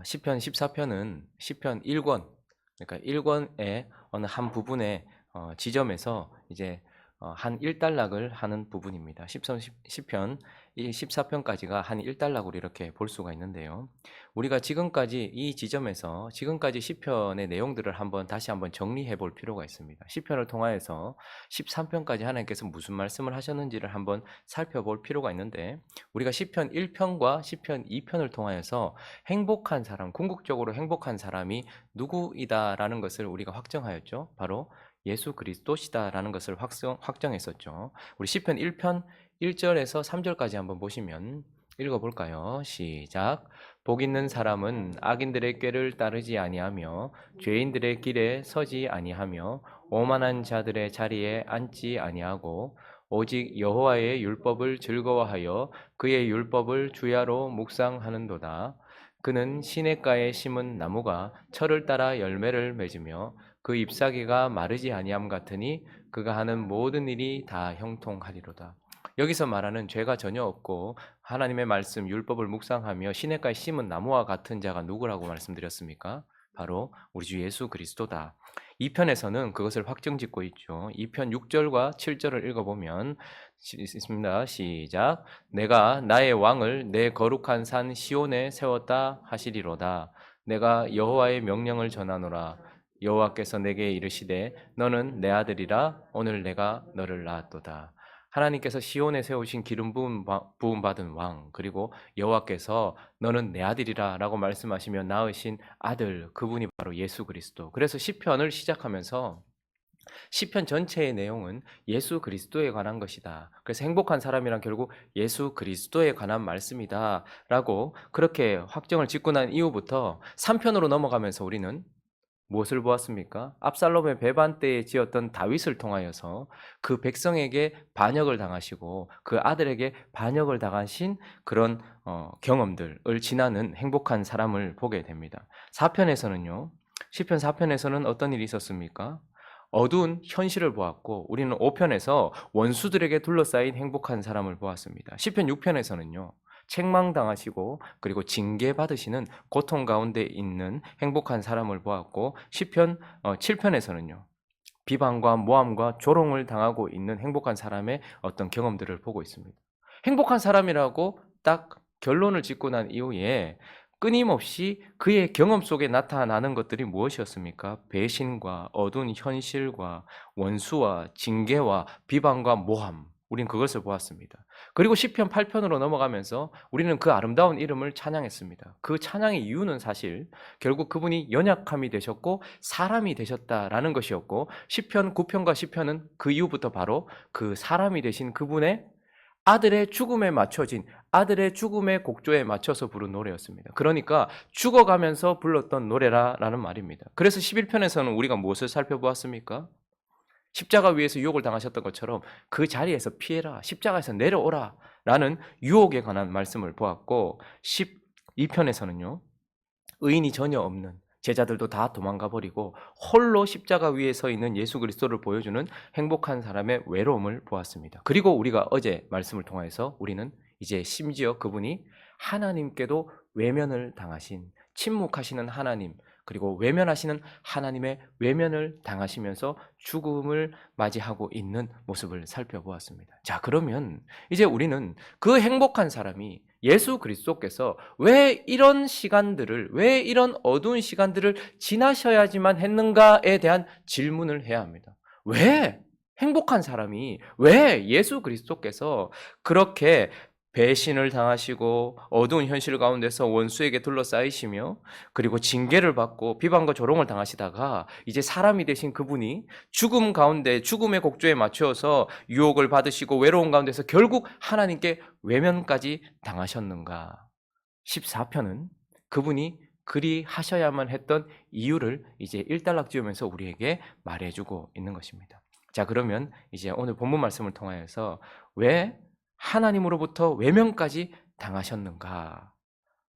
시편 14편은 시편 1권, 그러니까 1권의 어느 한 부분의 지점에서 이제 한 일단락을 하는 부분입니다. 시편 14편까지가 한 일단락으로 이렇게 볼 수가 있는데요. 우리가 지금까지 이 지점에서 지금까지 시편의 내용들을 다시 한번 정리해 볼 필요가 있습니다. 시편을 통하여서 13편까지 하나님께서 무슨 말씀을 하셨는지를 한번 살펴볼 필요가 있는데, 우리가 시편 1편과 시편 2편을 통하여서 행복한 사람, 궁극적으로 행복한 사람이 누구이다라는 것을 우리가 확정하였죠. 바로 예수 그리스도시다라는 것을 확정했었죠. 우리 시편 1편 1절에서 3절까지 한번 보시면 읽어볼까요? 시작. 복 있는 사람은 악인들의 꾀를 따르지 아니하며 죄인들의 길에 서지 아니하며 오만한 자들의 자리에 앉지 아니하고 오직 여호와의 율법을 즐거워하여 그의 율법을 주야로 묵상하는도다. 그는 시냇가에 심은 나무가 철을 따라 열매를 맺으며 그 잎사귀가 마르지 아니함 같으니 그가 하는 모든 일이 다 형통하리로다. 여기서 말하는 죄가 전혀 없고 하나님의 말씀 율법을 묵상하며 시냇가에 심은 나무와 같은 자가 누구라고 말씀드렸습니까? 바로 우리 주 예수 그리스도다. 2편에서는 그것을 확정짓고 있죠. 2편 6절과 7절을 읽어보면 있습니다. 시작. 내가 나의 왕을 내 거룩한 산 시온에 세웠다 하시리로다. 내가 여호와의 명령을 전하노라. 여호와께서 내게 이르시되 너는 내 아들이라 오늘 내가 너를 낳았도다. 하나님께서 시온에 세우신 기름 부음 받은 왕, 그리고 여호와께서 너는 내 아들이라라고 말씀하시며 낳으신 아들, 그분이 바로 예수 그리스도. 그래서 시편을 시작하면서 시편 전체의 내용은 예수 그리스도에 관한 것이다. 그래서 행복한 사람이란 결국 예수 그리스도에 관한 말씀이다라고 그렇게 확정을 짓고 난 이후부터 3편으로 넘어가면서 우리는 무엇을 보았습니까? 압살롬의 배반 때에 지었던 다윗을 통하여서 그 백성에게 반역을 당하시고 그 아들에게 반역을 당하신 그런 경험들을 지나는 행복한 사람을 보게 됩니다. 4편에서는요. 시편 4편에서는 어떤 일이 있었습니까? 어두운 현실을 보았고, 우리는 5편에서 원수들에게 둘러싸인 행복한 사람을 보았습니다. 시편 6편에서는요. 책망당하시고 그리고 징계받으시는 고통 가운데 있는 행복한 사람을 보았고, 시편 7편에서는요. 비방과 모함과 조롱을 당하고 있는 행복한 사람의 어떤 경험들을 보고 있습니다. 행복한 사람이라고 딱 결론을 짓고 난 이후에 끊임없이 그의 경험 속에 나타나는 것들이 무엇이었습니까? 배신과 어두운 현실과 원수와 징계와 비방과 모함. 우린 그것을 보았습니다. 그리고 시편 8편으로 넘어가면서 우리는 그 아름다운 이름을 찬양했습니다. 그 찬양의 이유는 사실 결국 그분이 연약함이 되셨고 사람이 되셨다라는 것이었고, 시편 9편과 시편은 그 이후부터 바로 그 사람이 되신 그분의 아들의 죽음에 맞춰진 아들의 죽음의 곡조에 맞춰서 부른 노래였습니다. 그러니까 죽어가면서 불렀던 노래라는 말입니다. 그래서 11편에서는 우리가 무엇을 살펴보았습니까? 십자가 위에서 유혹을 당하셨던 것처럼 그 자리에서 피해라, 십자가에서 내려오라 라는 유혹에 관한 말씀을 보았고, 12편에서는요. 의인이 전혀 없는 제자들도 다 도망가 버리고 홀로 십자가 위에 서 있는 예수 그리스도를 보여주는 행복한 사람의 외로움을 보았습니다. 그리고 우리가 어제 말씀을 통해서 우리는 이제 심지어 그분이 하나님께도 외면을 당하신, 침묵하시는 하나님, 그리고 외면하시는 하나님의 외면을 당하시면서 죽음을 맞이하고 있는 모습을 살펴보았습니다. 자, 그러면 이제 우리는 그 행복한 사람이 예수 그리스도께서 왜 이런 어두운 시간들을 지나셔야지만 했는가에 대한 질문을 해야 합니다. 왜 행복한 사람이, 왜 예수 그리스도께서 그렇게 배신을 당하시고 어두운 현실 가운데서 원수에게 둘러싸이시며 그리고 징계를 받고 비방과 조롱을 당하시다가 이제 사람이 되신 그분이 죽음 가운데 죽음의 곡조에 맞추어서 유혹을 받으시고 외로운 가운데서 결국 하나님께 외면까지 당하셨는가? 14편은 그분이 그리 하셔야만 했던 이유를 이제 일단락 지으면서 우리에게 말해주고 있는 것입니다. 자, 그러면 이제 오늘 본문 말씀을 통하여서 왜 하나님으로부터 외면까지 당하셨는가?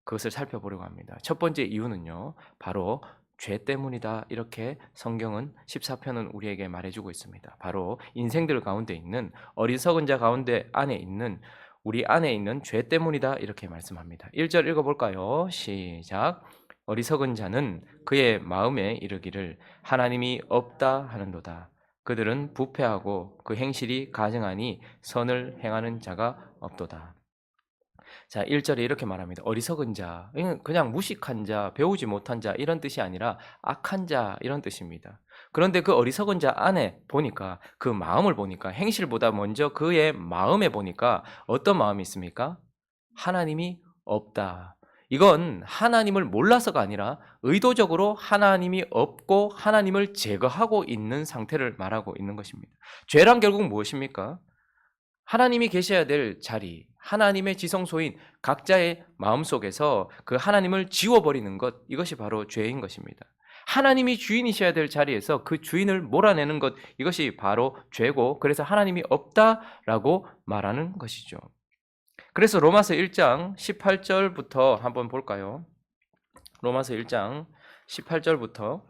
그것을 살펴보려고 합니다. 첫 번째 이유는요, 바로 죄 때문이다. 이렇게 성경은 14편은 우리에게 말해주고 있습니다. 바로 인생들 가운데 있는 어리석은 자 가운데 안에 있는 우리 안에 있는 죄 때문이다 이렇게 말씀합니다. 1절 읽어볼까요? 시작. 어리석은 자는 그의 마음에 이르기를 하나님이 없다 하는도다. 그들은 부패하고 그 행실이 가증하니 선을 행하는 자가 없도다. 자, 1절에 이렇게 말합니다. 어리석은 자, 이건 그냥 무식한 자, 배우지 못한 자 이런 뜻이 아니라 악한 자 이런 뜻입니다. 그런데 그 어리석은 자 안에 보니까 그 마음을 보니까 행실보다 먼저 그의 마음에 보니까 어떤 마음이 있습니까? 하나님이 없다. 이건 하나님을 몰라서가 아니라 의도적으로 하나님이 없고 하나님을 제거하고 있는 상태를 말하고 있는 것입니다. 죄란 결국 무엇입니까? 하나님이 계셔야 될 자리, 하나님의 지성소인 각자의 마음속에서 그 하나님을 지워버리는 것, 이것이 바로 죄인 것입니다. 하나님이 주인이셔야 될 자리에서 그 주인을 몰아내는 것, 이것이 바로 죄고, 그래서 하나님이 없다라고 말하는 것이죠. 그래서 로마서 1장 18절부터 한번 볼까요? 로마서 1장 18절부터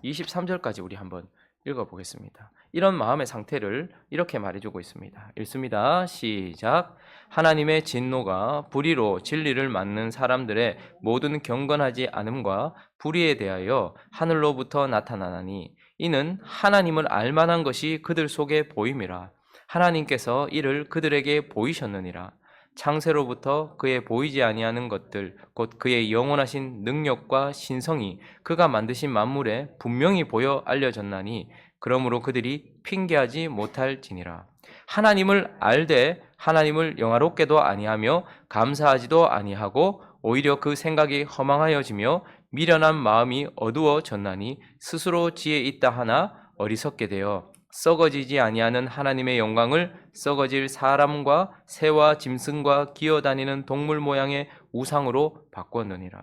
23절까지 우리 한번 읽어보겠습니다. 이런 마음의 상태를 이렇게 말해주고 있습니다. 읽습니다. 시작. 하나님의 진노가 불의로 진리를 막는 사람들의 모든 경건하지 않음과 불의에 대하여 하늘로부터 나타나나니 이는 하나님을 알만한 것이 그들 속에 보임이라. 하나님께서 이를 그들에게 보이셨느니라. 창세로부터 그의 보이지 아니하는 것들 곧 그의 영원하신 능력과 신성이 그가 만드신 만물에 분명히 보여 알려졌나니 그러므로 그들이 핑계하지 못할지니라. 하나님을 알되 하나님을 영화롭게도 아니하며 감사하지도 아니하고 오히려 그 생각이 허망하여지며 미련한 마음이 어두워졌나니 스스로 지혜 있다 하나 어리석게 되어 썩어지지 아니하는 하나님의 영광을 썩어질 사람과 새와 짐승과 기어다니는 동물 모양의 우상으로 바꾸었느니라.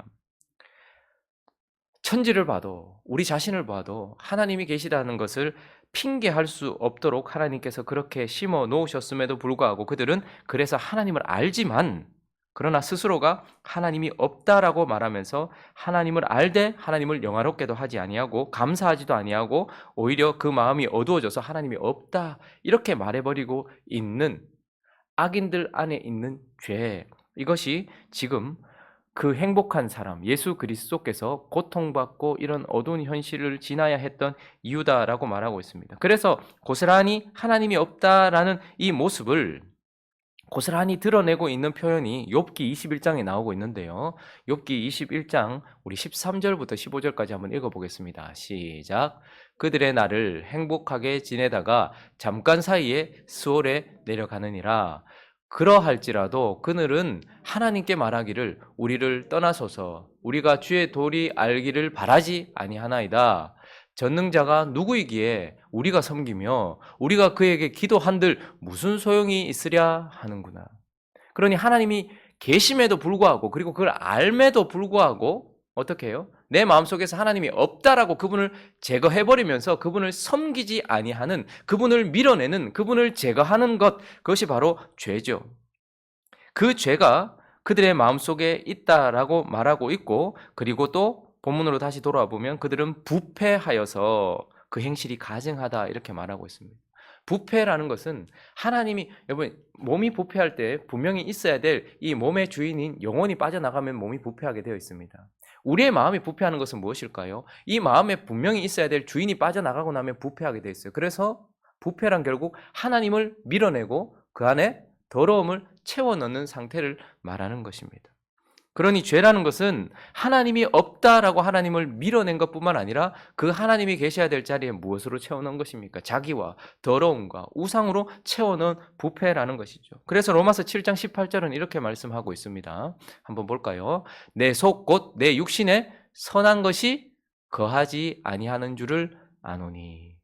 천지를 봐도 우리 자신을 봐도 하나님이 계시다는 것을 핑계할 수 없도록 하나님께서 그렇게 심어 놓으셨음에도 불구하고 그들은 그래서 하나님을 알지만 그러나 스스로가 하나님이 없다라고 말하면서 하나님을 알되 하나님을 영화롭게도 하지 아니하고 감사하지도 아니하고 오히려 그 마음이 어두워져서 하나님이 없다 이렇게 말해버리고 있는 악인들 안에 있는 죄, 이것이 지금 그 행복한 사람 예수 그리스도께서 고통받고 이런 어두운 현실을 지나야 했던 이유다라고 말하고 있습니다. 그래서 고스란히 하나님이 없다라는 이 모습을 고스란히 드러내고 있는 표현이 욥기 21장에 나오고 있는데요. 욥기 21장 우리 13절부터 15절까지 한번 읽어보겠습니다. 시작. 그들의 날을 행복하게 지내다가 잠깐 사이에 수월에 내려가느니라. 그러할지라도 그들은 하나님께 말하기를 우리를 떠나소서 우리가 주의 도리 알기를 바라지 아니하나이다. 전능자가 누구이기에 우리가 섬기며 우리가 그에게 기도한들 무슨 소용이 있으랴 하는구나. 그러니 하나님이 계심에도 불구하고 그리고 그걸 알매도 불구하고 어떻게 해요? 내 마음속에서 하나님이 없다라고 그분을 제거해버리면서 그분을 섬기지 아니하는, 그분을 밀어내는, 그분을 제거하는 것, 그것이 바로 죄죠. 그 죄가 그들의 마음속에 있다라고 말하고 있고, 그리고 또 본문으로 다시 돌아와 보면 그들은 부패하여서 그 행실이 가증하다 이렇게 말하고 있습니다. 부패라는 것은 하나님이, 여러분 몸이 부패할 때 분명히 있어야 될 이 몸의 주인인 영혼이 빠져나가면 몸이 부패하게 되어 있습니다. 우리의 마음이 부패하는 것은 무엇일까요? 이 마음에 분명히 있어야 될 주인이 빠져나가고 나면 부패하게 되어 있어요. 그래서 부패란 결국 하나님을 밀어내고 그 안에 더러움을 채워 넣는 상태를 말하는 것입니다. 그러니 죄라는 것은 하나님이 없다라고 하나님을 밀어낸 것뿐만 아니라 그 하나님이 계셔야 될 자리에 무엇으로 채워넣은 것입니까? 자기와 더러움과 우상으로 채워넣은 부패라는 것이죠. 그래서 로마서 7장 18절은 이렇게 말씀하고 있습니다. 한번 볼까요? 내 속 곧 내 육신에 선한 것이 거하지 아니하는 줄을 아노니.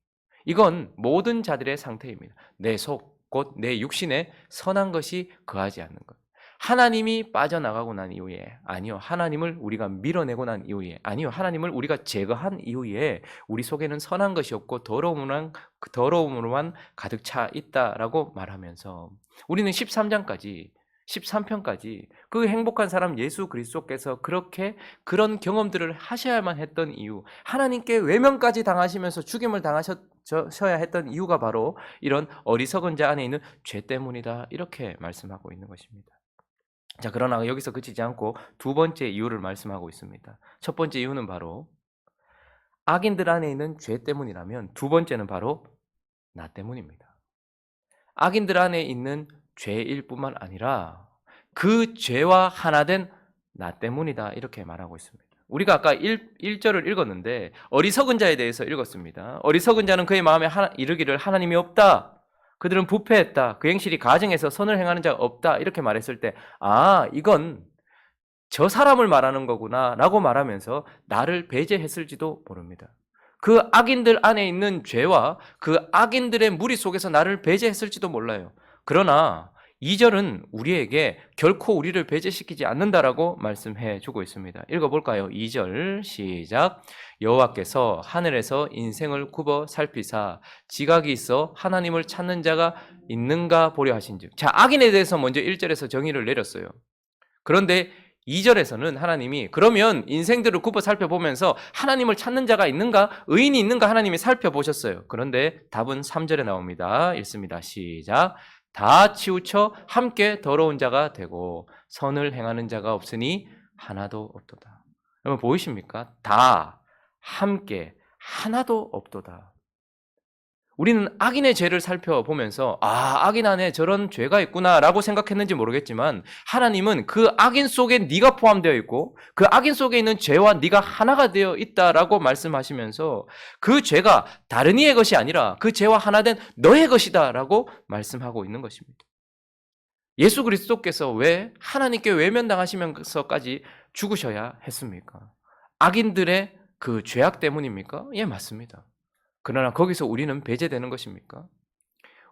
이건 모든 자들의 상태입니다. 내 속 곧 내 육신에 선한 것이 거하지 않는 것. 하나님이 빠져나가고 난 이후에, 아니요, 하나님을 우리가 밀어내고 난 이후에, 아니요, 하나님을 우리가 제거한 이후에 우리 속에는 선한 것이 없고 더러움으로만 가득 차 있다라고 말하면서 우리는 13장까지 13편까지 그 행복한 사람 예수 그리스도께서 그렇게 그런 경험들을 하셔야만 했던 이유, 하나님께 외면까지 당하시면서 죽임을 당하셔야 했던 이유가 바로 이런 어리석은 자 안에 있는 죄 때문이다, 이렇게 말씀하고 있는 것입니다. 자, 그러나 여기서 그치지 않고 두 번째 이유를 말씀하고 있습니다. 첫 번째 이유는 바로 악인들 안에 있는 죄 때문이라면, 두 번째는 바로 나 때문입니다. 악인들 안에 있는 죄일 뿐만 아니라 그 죄와 하나 된 나 때문이다, 이렇게 말하고 있습니다. 우리가 아까 1절을 읽었는데 어리석은 자에 대해서 읽었습니다. 어리석은 자는 그의 마음에 이르기를 하나님이 없다, 그들은 부패했다, 그 행실이 가정에서 선을 행하는 자가 없다, 이렇게 말했을 때 이건 저 사람을 말하는 거구나 라고 말하면서 나를 배제했을지도 모릅니다. 그 악인들 안에 있는 죄와 그 악인들의 무리 속에서 나를 배제했을지도 몰라요. 그러나 2절은 우리에게 결코 우리를 배제시키지 않는다라고 말씀해 주고 있습니다. 읽어볼까요? 2절 시작. 여호와께서 하늘에서 인생을 굽어 살피사 지각이 있어 하나님을 찾는 자가 있는가 보려 하신즉. 자, 악인에 대해서 먼저 1절에서 정의를 내렸어요. 그런데 2절에서는 하나님이 그러면 인생들을 굽어 살펴보면서 하나님을 찾는 자가 있는가, 의인이 있는가 하나님이 살펴보셨어요. 그런데 답은 3절에 나옵니다. 읽습니다. 시작. 다 치우쳐 함께 더러운 자가 되고 선을 행하는 자가 없으니 하나도 없도다. 여러분 보이십니까? 다 함께 하나도 없도다. 우리는 악인의 죄를 살펴보면서 악인 안에 저런 죄가 있구나라고 생각했는지 모르겠지만 하나님은 그 악인 속에 네가 포함되어 있고 그 악인 속에 있는 죄와 네가 하나가 되어 있다라고 말씀하시면서 그 죄가 다른 이의 것이 아니라 그 죄와 하나 된 너의 것이다라고 말씀하고 있는 것입니다. 예수 그리스도께서 왜 하나님께 외면당하시면서까지 죽으셔야 했습니까? 악인들의 그 죄악 때문입니까? 예, 맞습니다. 그러나 거기서 우리는 배제되는 것입니까?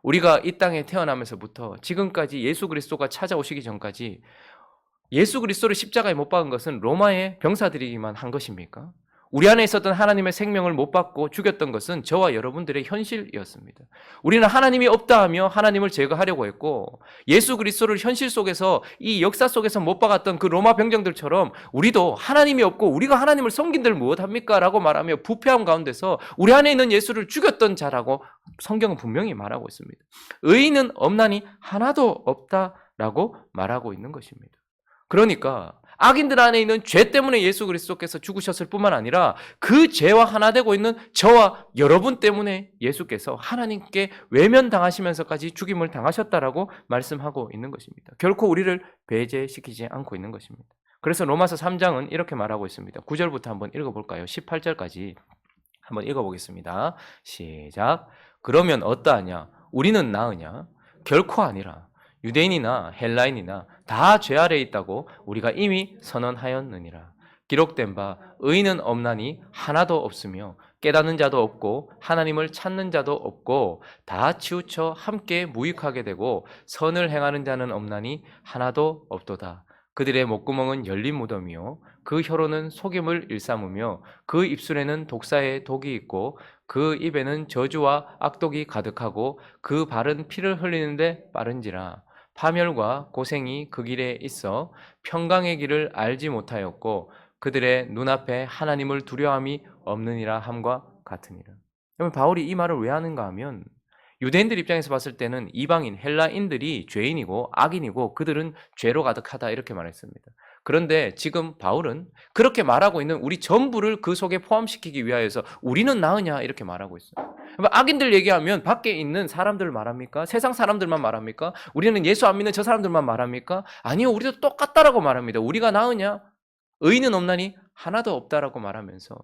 우리가 이 땅에 태어나면서부터 지금까지 예수 그리스도가 찾아오시기 전까지 예수 그리스도를 십자가에 못 박은 것은 로마의 병사들이기만 한 것입니까? 우리 안에 있었던 하나님의 생명을 못 받고 죽였던 것은 저와 여러분들의 현실이었습니다. 우리는 하나님이 없다 하며 하나님을 제거하려고 했고 예수 그리스도를 현실 속에서 이 역사 속에서 못 박았던 그 로마 병정들처럼 우리도 하나님이 없고 우리가 하나님을 섬긴들 무엇합니까? 라고 말하며 부패함 가운데서 우리 안에 있는 예수를 죽였던 자라고 성경은 분명히 말하고 있습니다. 의인은 없나니 하나도 없다라고 말하고 있는 것입니다. 그러니까 악인들 안에 있는 죄 때문에 예수 그리스도께서 죽으셨을 뿐만 아니라 그 죄와 하나 되고 있는 저와 여러분 때문에 예수께서 하나님께 외면당하시면서까지 죽임을 당하셨다라고 말씀하고 있는 것입니다. 결코 우리를 배제시키지 않고 있는 것입니다. 그래서 로마서 3장은 이렇게 말하고 있습니다. 9절부터 한번 읽어볼까요? 18절까지 한번 읽어보겠습니다. 시작. 그러면 어떠하냐? 우리는 나으냐? 결코 아니라. 유대인이나 헬라인이나 다 죄 아래에 있다고 우리가 이미 선언하였느니라. 기록된 바 의인은 없나니 하나도 없으며 깨닫는 자도 없고 하나님을 찾는 자도 없고 다 치우쳐 함께 무익하게 되고 선을 행하는 자는 없나니 하나도 없도다. 그들의 목구멍은 열린 무덤이요 그 혀로는 속임을 일삼으며 그 입술에는 독사의 독이 있고 그 입에는 저주와 악독이 가득하고 그 발은 피를 흘리는데 빠른지라. 파멸과 고생이 그 길에 있어 평강의 길을 알지 못하였고 그들의 눈앞에 하나님을 두려움이 없느니라 함과 같으니라. 그러면 바울이 이 말을 왜 하는가 하면 유대인들 입장에서 봤을 때는 이방인, 헬라인들이 죄인이고 악인이고 그들은 죄로 가득하다 이렇게 말했습니다. 그런데 지금 바울은 그렇게 말하고 있는 우리 전부를 그 속에 포함시키기 위하여서 우리는 나으냐 이렇게 말하고 있어요. 악인들 얘기하면 밖에 있는 사람들을 말합니까? 세상 사람들만 말합니까? 우리는 예수 안 믿는 저 사람들만 말합니까? 아니요, 우리도 똑같다라고 말합니다. 우리가 나으냐? 의인은 없나니 하나도 없다라고 말하면서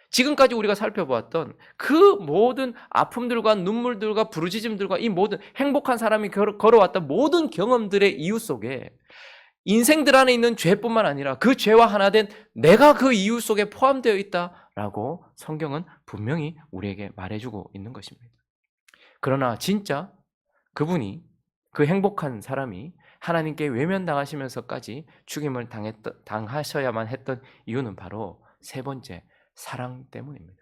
지금까지 우리가 살펴보았던 그 모든 아픔들과 눈물들과 부르짖음들과 이 모든 행복한 사람이 걸어왔던 모든 경험들의 이유 속에 인생들 안에 있는 죄뿐만 아니라 그 죄와 하나 된 내가 그 이유 속에 포함되어 있다라고 성경은 분명히 우리에게 말해주고 있는 것입니다. 그러나 진짜 그분이 그 행복한 사람이 하나님께 외면당하시면서까지 죽임을 당하셔야만 했던 이유는 바로 세 번째, 사랑 때문입니다.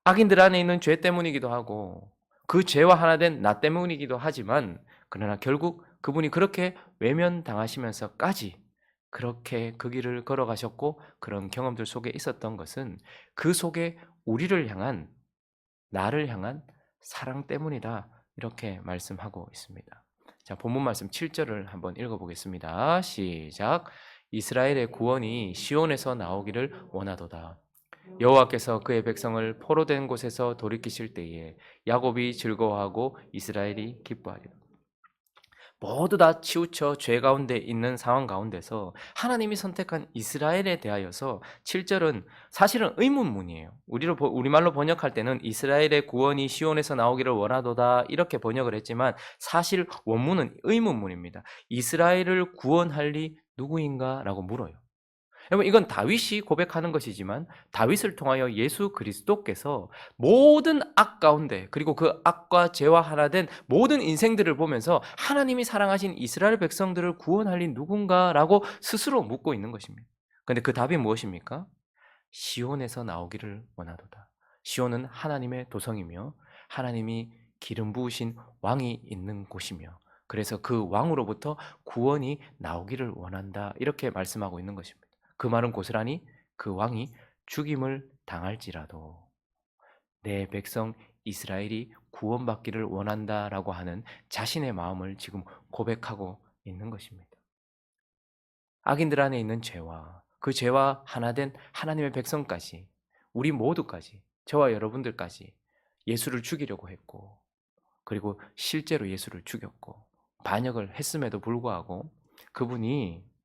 악인들 안에 있는 죄 때문이기도 하고 그 죄와 하나 된 나 때문이기도 하지만 그러나 결국 그분이 그렇게 외면당하시면서까지 그렇게 그 길을 걸어가셨고 그런 경험들 속에 있었던 것은 그 속에 우리를 향한, 나를 향한 사랑 때문이다. 이렇게 말씀하고 있습니다. 자, 본문 말씀 7절을 한번 읽어보겠습니다. 시작. 이스라엘의 구원이 시온에서 나오기를 원하도다. 여호와께서 그의 백성을 포로된 곳에서 돌이키실 때에 야곱이 즐거워하고 이스라엘이 기뻐하리라. 모두 다 치우쳐 죄 가운데 있는 상황 가운데서 하나님이 선택한 이스라엘에 대하여서 7절은 사실은 의문문이에요. 우리말로 번역할 때는 이스라엘의 구원이 시온에서 나오기를 원하도다 이렇게 번역을 했지만 사실 원문은 의문문입니다. 이스라엘을 구원할 리 누구인가? 라고 물어요. 여러분, 이건 다윗이 고백하는 것이지만 다윗을 통하여 예수 그리스도께서 모든 악 가운데, 그리고 그 악과 죄와 하나 된 모든 인생들을 보면서 하나님이 사랑하신 이스라엘 백성들을 구원할 리 누군가라고 스스로 묻고 있는 것입니다. 그런데 그 답이 무엇입니까? 시온에서 나오기를 원하도다. 시온은 하나님의 도성이며 하나님이 기름 부으신 왕이 있는 곳이며, 그래서 그 왕으로부터 구원이 나오기를 원한다, 이렇게 말씀하고 있는 것입니다. 그 말은 고스란히 그 왕이 죽임을 당할지라도 내 백성 이스라엘이 구원받기를 원한다라고 하는 자신의 마음을 지금 고백하고 있는 것입니다. 악인들 안에 있는 죄와 그 죄와 하나 된 하나님의 백성까지, 우리 모두까지, 저와 여러분들까지 예수를 죽이려고 했고, 그리고 실제로 예수를 죽였고 반역을 했음에도 불구하고 그분이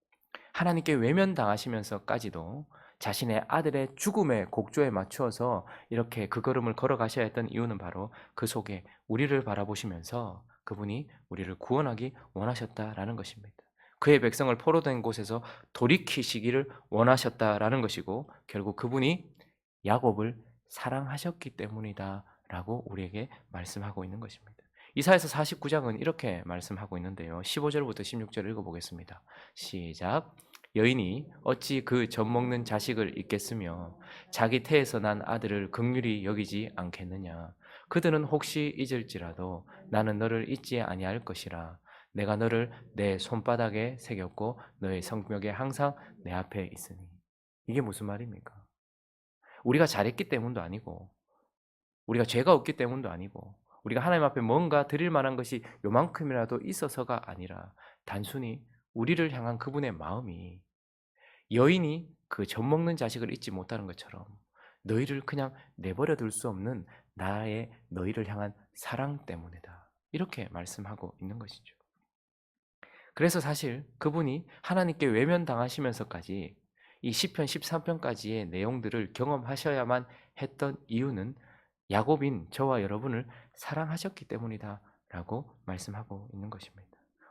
하나님께 외면당하시면서까지도 자신의 아들의 죽음의 곡조에 맞추어서 이렇게 그 걸음을 걸어가셔야 했던 이유는 바로 그 속에 우리를 바라보시면서 그분이 우리를 구원하기 원하셨다라는 것입니다. 그의 백성을 포로된 곳에서 돌이키시기를 원하셨다라는 것이고, 결국 그분이 야곱을 사랑하셨기 때문이다라고 우리에게 말씀하고 있는 것입니다. 이사야서 49장은 이렇게 말씀하고 있는데요. 15절부터 16절 읽어보겠습니다. 시작. 여인이 어찌 그 젖먹는 자식을 잊겠으며 자기 태에서 난 아들을 긍휼히 여기지 않겠느냐. 그들은 혹시 잊을지라도 나는 너를 잊지 아니할 것이라. 내가 너를 내 손바닥에 새겼고 너의 성벽에 항상 내 앞에 있으니. 이게 무슨 말입니까? 우리가 잘했기 때문도 아니고, 우리가 죄가 없기 때문도 아니고, 우리가 하나님 앞에 뭔가 드릴 만한 것이 요만큼이라도 있어서가 아니라 단순히 우리를 향한 그분의 마음이 여인이 그 젖먹는 자식을 잊지 못하는 것처럼 너희를 그냥 내버려 둘 수 없는 나의 너희를 향한 사랑 때문이다, 이렇게 말씀하고 있는 것이죠. 그래서 사실 그분이 하나님께 외면당하시면서까지 이 시편 13편까지의 내용들을 경험하셔야만 했던 이유는 야곱인 저와 여러분을 사랑하셨기 때문이다라고 말씀하고 있는 것입니다.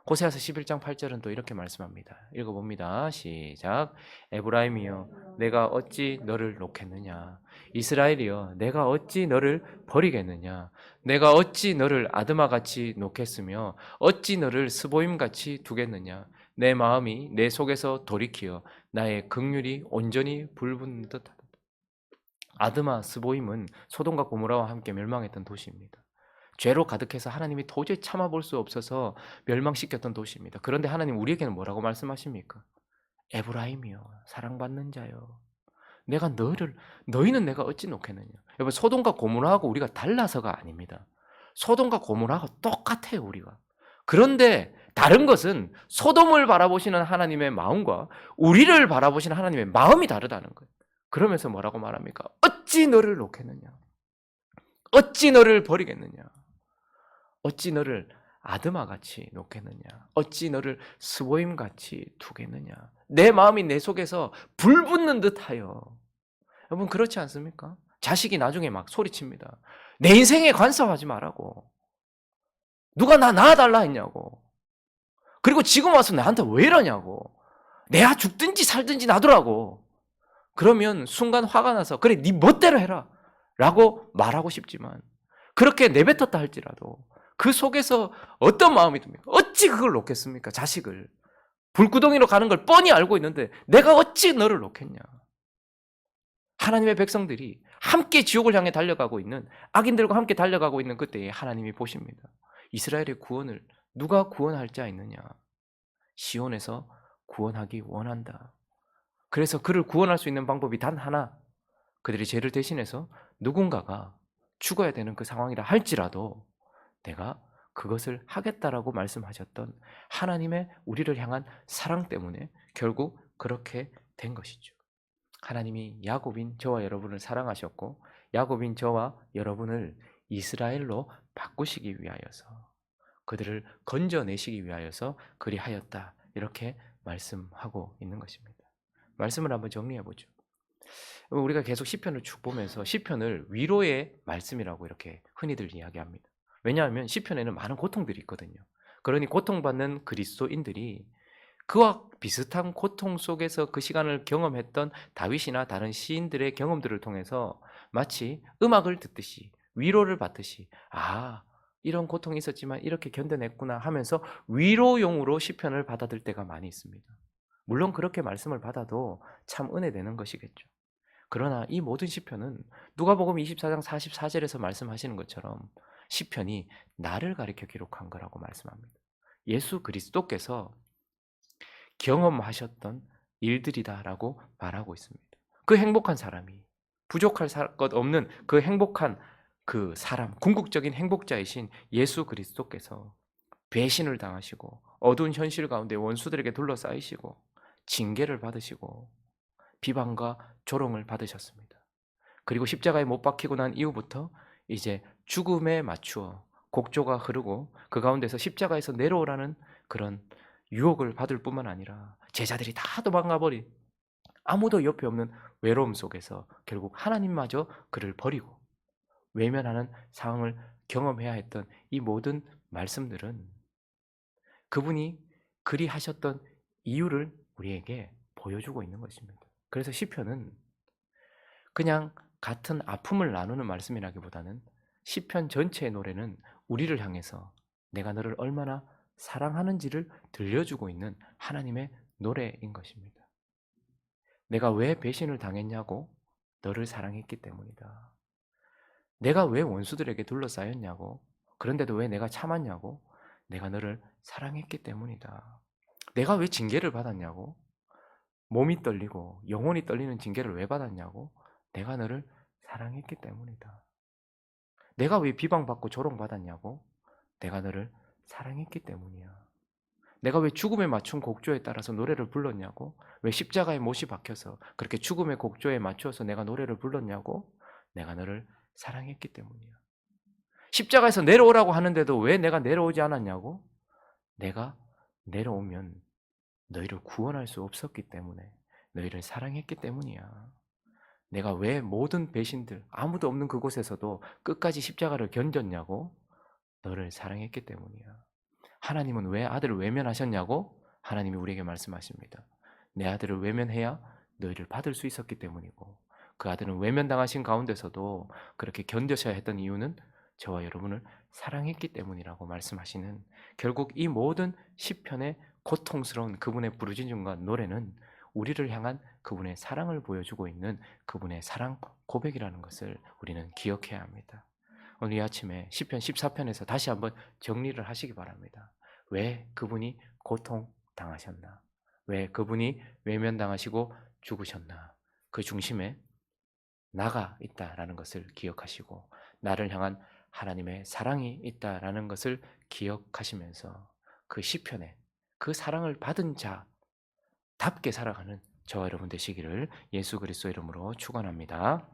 호세아서 11장 8절은 또 이렇게 말씀합니다. 읽어봅니다. 시작. 에브라임이여 내가 어찌 너를 놓겠느냐. 이스라엘이여 내가 어찌 너를 버리겠느냐. 내가 어찌 너를 아드마같이 놓겠으며 어찌 너를 스보임같이 두겠느냐. 내 마음이 내 속에서 돌이키어 나의 긍휼이 온전히 불붙는 듯하다. 아드마 스보임은 소돔과 고모라와 함께 멸망했던 도시입니다. 죄로 가득해서 하나님이 도저히 참아볼 수 없어서 멸망시켰던 도시입니다. 그런데 하나님 우리에게는 뭐라고 말씀하십니까? 에브라임이여 사랑받는 자여 너희는 내가 어찌 놓겠느냐. 여러분, 소돔과 고모라하고 우리가 달라서가 아닙니다. 소돔과 고모라하고 똑같아요, 우리가. 그런데 다른 것은 소돔을 바라보시는 하나님의 마음과 우리를 바라보시는 하나님의 마음이 다르다는 거예요. 그러면서 뭐라고 말합니까? 어찌 너를 놓겠느냐. 어찌 너를 버리겠느냐. 어찌 너를 아드마같이 놓겠느냐. 어찌 너를 스보임같이 두겠느냐. 내 마음이 내 속에서 불붙는 듯하여. 여러분, 그렇지 않습니까? 자식이 나중에 막 소리칩니다. 내 인생에 간섭하지 말라고. 누가 나 낳아달라 했냐고. 그리고 지금 와서 나한테 왜 이러냐고. 내가 죽든지 살든지 놔두라고. 그러면 순간 화가 나서 그래 네 멋대로 해라 라고 말하고 싶지만, 그렇게 내뱉었다 할지라도 그 속에서 어떤 마음이 듭니까? 어찌 그걸 놓겠습니까? 자식을. 불구덩이로 가는 걸 뻔히 알고 있는데 내가 어찌 너를 놓겠냐. 하나님의 백성들이 함께 지옥을 향해 달려가고 있는, 악인들과 함께 달려가고 있는 그때에 하나님이 보십니다. 이스라엘의 구원을 누가 구원할 자 있느냐? 시온에서 구원하기 원한다. 그래서 그를 구원할 수 있는 방법이 단 하나. 그들이 죄를 대신해서 누군가가 죽어야 되는 그 상황이라 할지라도 내가 그것을 하겠다라고 말씀하셨던 하나님의 우리를 향한 사랑 때문에 결국 그렇게 된 것이죠. 하나님이 야곱인 저와 여러분을 사랑하셨고 야곱인 저와 여러분을 이스라엘로 바꾸시기 위하여서 그들을 건져내시기 위하여서 그리하였다. 이렇게 말씀하고 있는 것입니다. 말씀을 한번 정리해 보죠. 우리가 계속 시편을 쭉 보면서 시편을 위로의 말씀이라고 이렇게 흔히들 이야기합니다. 왜냐하면 시편에는 많은 고통들이 있거든요. 그러니 고통받는 그리스도인들이 그와 비슷한 고통 속에서 그 시간을 경험했던 다윗이나 다른 시인들의 경험들을 통해서 마치 음악을 듣듯이 위로를 받듯이 이런 고통이 있었지만 이렇게 견뎌냈구나 하면서 위로용으로 시편을 받아들 때가 많이 있습니다. 물론 그렇게 말씀을 받아도 참 은혜되는 것이겠죠. 그러나 이 모든 시편은 누가복음 24장 44절에서 말씀하시는 것처럼 시편이 나를 가리켜 기록한 거라고 말씀합니다. 예수 그리스도께서 경험하셨던 일들이다라고 말하고 있습니다. 그 행복한 사람이 부족할 것 없는 그 행복한 그 사람, 궁극적인 행복자이신 예수 그리스도께서 배신을 당하시고 어두운 현실 가운데 원수들에게 둘러싸이시고 징계를 받으시고 비방과 조롱을 받으셨습니다. 그리고 십자가에 못 박히고 난 이후부터 이제 죽음에 맞추어 곡조가 흐르고 그 가운데서 십자가에서 내려오라는 그런 유혹을 받을 뿐만 아니라 제자들이 다 도망가 버린 아무도 옆에 없는 외로움 속에서 결국 하나님마저 그를 버리고 외면하는 상황을 경험해야 했던 이 모든 말씀들은 그분이 그리하셨던 이유를 우리에게 보여주고 있는 것입니다. 그래서 시편은 그냥 같은 아픔을 나누는 말씀이라기보다는 시편 전체의 노래는 우리를 향해서 내가 너를 얼마나 사랑하는지를 들려주고 있는 하나님의 노래인 것입니다. 내가 왜 배신을 당했냐고? 너를 사랑했기 때문이다. 내가 왜 원수들에게 둘러싸였냐고? 그런데도 왜 내가 참았냐고? 내가 너를 사랑했기 때문이다. 내가 왜 징계를 받았냐고? 몸이 떨리고 영혼이 떨리는 징계를 왜 받았냐고? 내가 너를 사랑했기 때문이다. 내가 왜 비방받고 조롱받았냐고? 내가 너를 사랑했기 때문이야. 내가 왜 죽음에 맞춘 곡조에 따라서 노래를 불렀냐고? 왜 십자가에 못이 박혀서 그렇게 죽음의 곡조에 맞추어서 내가 노래를 불렀냐고? 내가 너를 사랑했기 때문이야. 십자가에서 내려오라고 하는데도 왜 내가 내려오지 않았냐고? 내가 내려오면 너희를 구원할 수 없었기 때문에 너희를 사랑했기 때문이야. 내가 왜 모든 배신들 아무도 없는 그곳에서도 끝까지 십자가를 견뎠냐고? 너를 사랑했기 때문이야. 하나님은 왜 아들을 외면하셨냐고? 하나님이 우리에게 말씀하십니다. 내 아들을 외면해야 너희를 받을 수 있었기 때문이고 그 아들은 외면당하신 가운데서도 그렇게 견뎌셔야 했던 이유는 저와 여러분을 사랑했기 때문이라고 말씀하시는 결국 이 모든 시편의 고통스러운 그분의 부르짖음과 노래는 우리를 향한 그분의 사랑을 보여주고 있는 그분의 사랑 고백이라는 것을 우리는 기억해야 합니다. 오늘 이 아침에 시편 14편에서 다시 한번 정리를 하시기 바랍니다. 왜 그분이 고통당하셨나? 왜 그분이 외면당하시고 죽으셨나? 그 중심에 나가 있다라는 것을 기억하시고 나를 향한 하나님의 사랑이 있다라는 것을 기억하시면서 그 시편에 그 사랑을 받은 자답게 살아가는 저와 여러분 되시기를 예수 그리스도 이름으로 축원합니다.